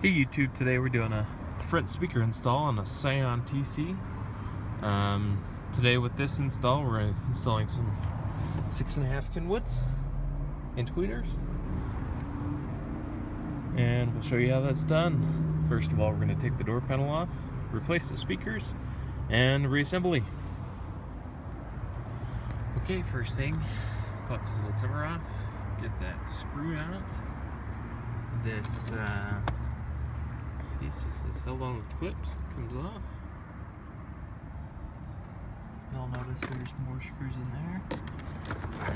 Hey YouTube, today we're doing a front speaker install on a Scion TC. Today with this install, we're installing some 6.5 Kenwoods and tweeters. And we'll show you how that's done. First of all, we're going to take the door panel off, replace the speakers, and reassembly. Okay, first thing, pop this little cover off, get that screw out. This piece just is held on with clips, it comes off. You'll notice there's more screws in there.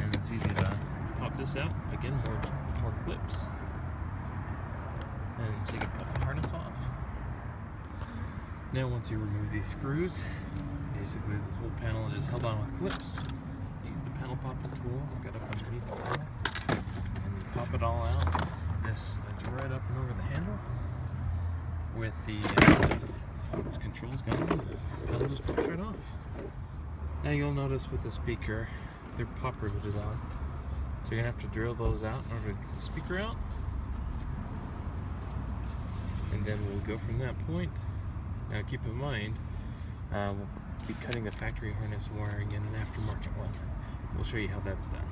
And it's easy to pop this out. Again, more clips. And so you can pop the harness off. Now once you remove these screws, basically this whole panel is just held on with clips. Use the panel popping tool, got up underneath the panel, and you pop it all out. This slides right up and over the handle. With the this control's gone, the panel just pops right off. Now you'll notice with the speaker, they're pop riveted on. So you're gonna have to drill those out in order to get the speaker out. And then we'll go from that point. Now keep in mind, we'll be cutting the factory harness wiring in an aftermarket one. We'll show you how that's done.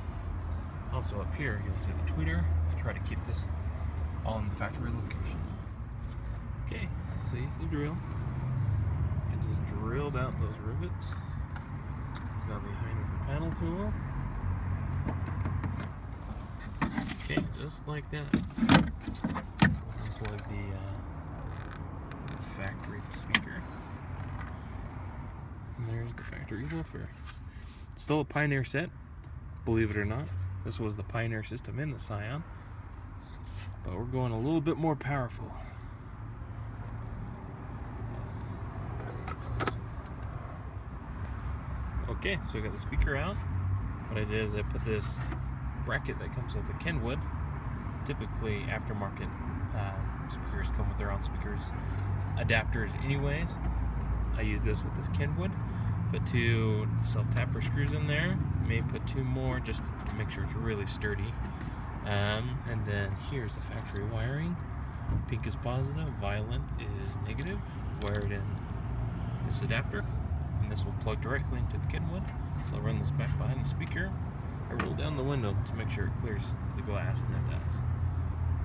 Also up here, you'll see the tweeter. Try to keep this all in the factory location. Okay, so use the drill. I just drilled out those rivets. Got behind with the panel tool. Okay, just like that. Just like the factory speaker. And there's the factory woofer. It's still a Pioneer set, believe it or not. This was the Pioneer system in the Scion, but we're going a little bit more powerful. Okay, so I got the speaker out. What I did is I put this bracket that comes with the Kenwood. Typically aftermarket speakers come with their own speakers adapters anyways. I use this with this Kenwood. Put 2 self-tapper screws in there. May put 2 more just to make sure it's really sturdy. And then here's the factory wiring. Pink is positive, violet is negative. Wired in this adapter. And this will plug directly into the Kenwood. So I'll run this back behind the speaker. I roll down the window to make sure it clears the glass, and it does.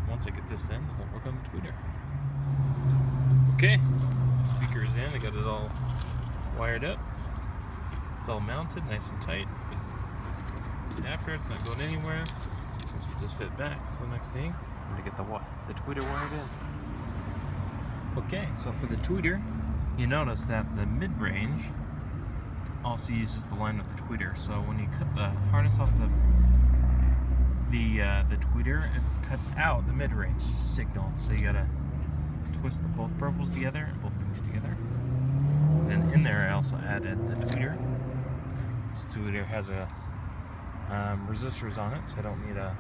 Once I get this in, I'll work on the tweeter. Okay, speaker's in. I got it all wired up. It's all mounted, nice and tight. After it's not going anywhere. This will just fit back. So next thing, I'm gonna get the tweeter wired in. Okay, so for the tweeter, you notice that the mid-range also uses the line with the tweeter. So when you cut the harness off the tweeter, it cuts out the mid-range signal. So you gotta twist both purples together and both pinks together. Then in there, I also added the tweeter. This tweeter has a resistors on it, so I don't need a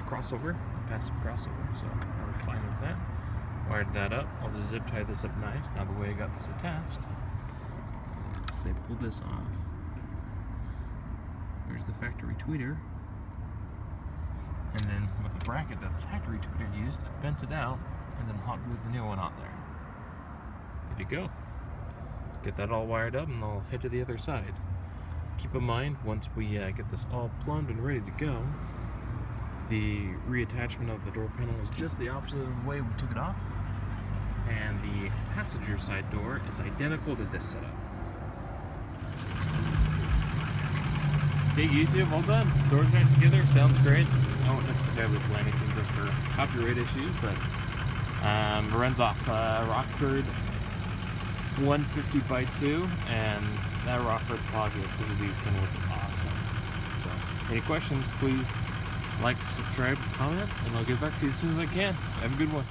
crossover, a passive crossover. So I was fine with that. Wired that up. I'll just zip tie this up nice. Now the way I got this attached, so they pull this off. There's the factory tweeter, and then with the bracket that the factory tweeter used, I bent it out and then hot glued the new one on there. Good to go. Get that all wired up, and I'll head to the other side. Keep in mind, once we get this all plumbed and ready to go, the reattachment of the door panel is just the opposite of the way we took it off. And the passenger side door is identical to this setup. Okay, YouTube, all done. Doors back together, sounds great. I won't necessarily play anything just for copyright issues, but it runs off Rockford 150x2, and that Rockford closet because of these Kenwoods is awesome. So, any questions, please like, subscribe, comment, and I'll get back to you as soon as I can. Have a good one.